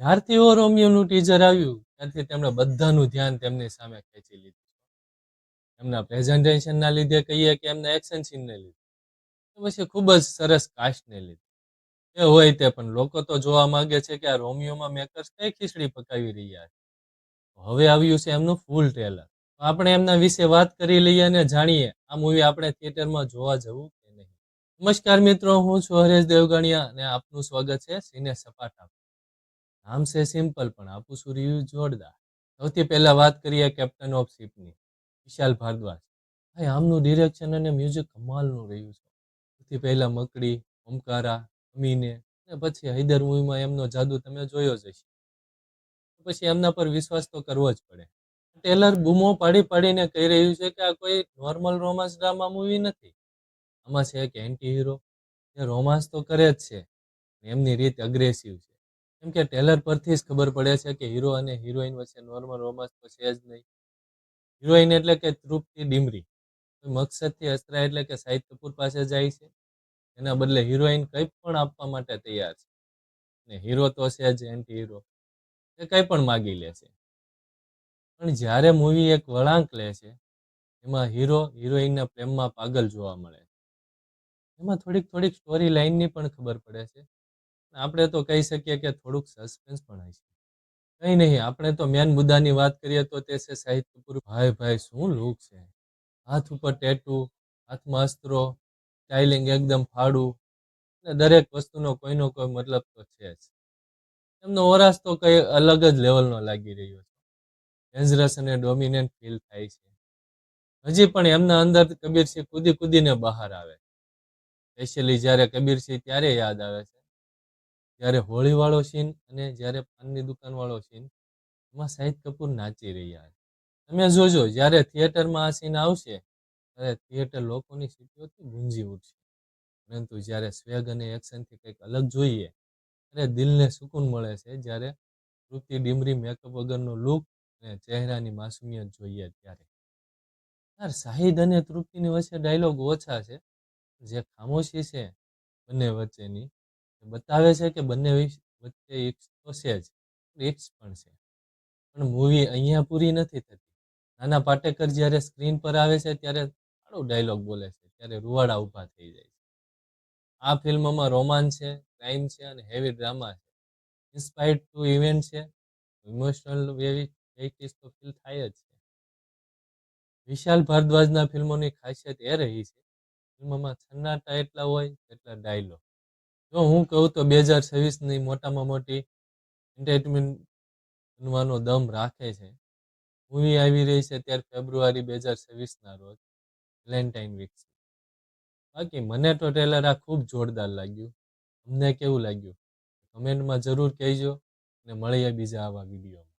જ્યારથી ઓ રોમિયોનું ટીઝર આવ્યું ત્યારથી તેમણે બધાનું ધ્યાન તેમની સામે ખેંચી લીધું. એમના પ્રેઝન્ટેશનના લીધે કહીએ કે એમના એક્શન સીનને લીધે, પછી ખૂબ જ સરસ કાસ્ટને લીધે. એ હોય તે પણ લોકો તો જોવા માંગે છે કે આ રોમિયોમાં મેકર્સ કઈ ખીચડી પકાવી રહ્યા છે. હવે આવ્યું છે એમનું ફૂલ ટ્રેલર. આપણે એમના વિશે વાત કરી લઈએ અને જાણીએ આ મૂવી આપણે થિયેટરમાં જોવા જવું કે નહીં. નમસ્કાર મિત્રો, હું છું હરેશ દેવગણિયા અને આપનું સ્વાગત છે સિને સપાટા. નામ છે સિમ્પલ પણ આપું છું રિવ્યુ જોરદાર. સૌથી પહેલા વાત કરીએ કેપ્ટન ઓફ શિપની, વિશાલ ભારદ્વાજ. ભાઈ આમનું ડિરેક્શન અને મ્યુઝિક કમાલનું રહ્યું છે. સૌથી પહેલા મકડી, ઓમકારા, અમીને અને પછી હૈદર મૂવીમાં એમનો જાદુ તમે જોયો જ હશે. પછી એમના પર વિશ્વાસ તો કરવો જ પડે. ટેલર બૂમો પાડી પાડીને કહી રહ્યું છે કે આ કોઈ નોર્મલ રોમાન્સ ડ્રામા મૂવી નથી. આમાં છે એક એન્ટી હીરો જે રોમાન્સ તો કરે જ છે, એમની રીત અગ્રેસિવ છે. કેમ કે ટેલર પરથી જ ખબર પડે છે કે હીરો અને હિરોઈન વચ્ચે નોર્મલ રોમાન્સ તો છે જ નહીં. હિરોઈન એટલે કે તૃપ્તિ ડિમરી કોઈ મકસદથી અસ્ત્રા એટલે કે શાહિદ કપૂર પાસે જાય છે. એના બદલે હિરોઈન કંઈ પણ આપવા માટે તૈયાર છે. ને હીરો તો છે જ એન્ટી હીરો, એ કંઈ પણ માગી લે છે. પણ જ્યારે મૂવી એક વળાંક લે છે, એમાં હીરો હિરોઈનના પ્રેમમાં પાગલ જોવા મળે. એમાં થોડીક થોડીક સ્ટોરી લાઇનની પણ ખબર પડે છે. આપણે તો કહી શકીએ કે થોડુંક સસ્પેન્સ પણ હશે. કંઈ નહીં, આપણે તો મેન મુદ્દાની વાત કરીએ તો તે છે શાહિદ કપૂર. ભાઈ ભાઈ શું લુક છે! હાથ ઉપર ટેટુ, હાથમાં અસ્ત્રો, સ્ટાઇલિંગ એકદમ ફાડું, અને દરેક વસ્તુનો કોઈનો કોઈ મતલબ તો છે જ. એમનો ઓરાસ તો કઈ અલગ જ લેવલનો લાગી રહ્યો છે. ડેન્જરસ અને ડોમિનેન્ટ ફીલ થાય છે. હજી પણ એમના અંદર કબીરસિંહ કૂદી કૂદીને બહાર આવે. સ્પેશિયલી જ્યારે કબીરસિંહ ત્યારે યાદ આવે છે જ્યારે હોળી વાળો સીન અને જ્યારે પાનની દુકાન વાળો સીન, એમાં શાહિદ કપૂર નાચી રહ્યા છે. તમે જોજો જ્યારે થિયેટરમાં આ સીન આવશે ત્યારે થિયેટર લોકોની સીટીઓથી ગુંજી ઉઠશે. પરંતુ જ્યારે સ્વેગ અને એક્શનથી કંઈક અલગ જોઈએ ત્યારે દિલને સુકૂન મળે છે. જ્યારે તૃપ્તિ ડિમરી મેકઅપ વગરનો લુક અને ચહેરાની માસુમિયત જોઈએ ત્યારે. યાર શાહિદ અને તૃપ્તિની વચ્ચે ડાયલોગ ઓછા છે, જે ખામોશી છે બંને વચ્ચેની બતાવે છે કે બંને વચ્ચે ઇશ્ક તો છે જ, ઇશ્ક પણ છે. પણ મૂવી અહીંયા પૂરી નથી થતી. નાના પાટેકર જ્યારે સ્ક્રીન પર આવે છે ત્યારે સારો ડાયલોગ બોલે છે, ત્યારે રૂવાડા ઊભા થઈ જાય છે. આ ફિલ્મમાં રોમાન્સ છે, ક્રાઇમ છે અને હેવી ડ્રામા છે. ઇન્સ્પાયર્ડ ટુ ઇવેન્ટ છે, ઇમોશનલ વેઇટીસ તો ફીલ થાય જ છે. વિશાલ ભારદ્વાજના ફિલ્મોની ખાસિયત એ રહી છે, ફિલ્મમાં સન્નાટા એટલા હોય એટલા ડાયલોગ. જો હું કહું તો 2026ની મોટામાં મોટી એન્ટરટેનમેન્ટ બનવાનો દમ રાખે છે. મૂવી આવી રહી છે ત્યારે ફેબ્રુઆરી 2026ના રોજ, વેલેન્ટાઇન વીક. બાકી મને તો ટ્રેલર આ ખૂબ જોરદાર લાગ્યું. તમને કેવું લાગ્યું કમેન્ટમાં જરૂર કહેજો અને મળીએ બીજા આવા વિડીયો.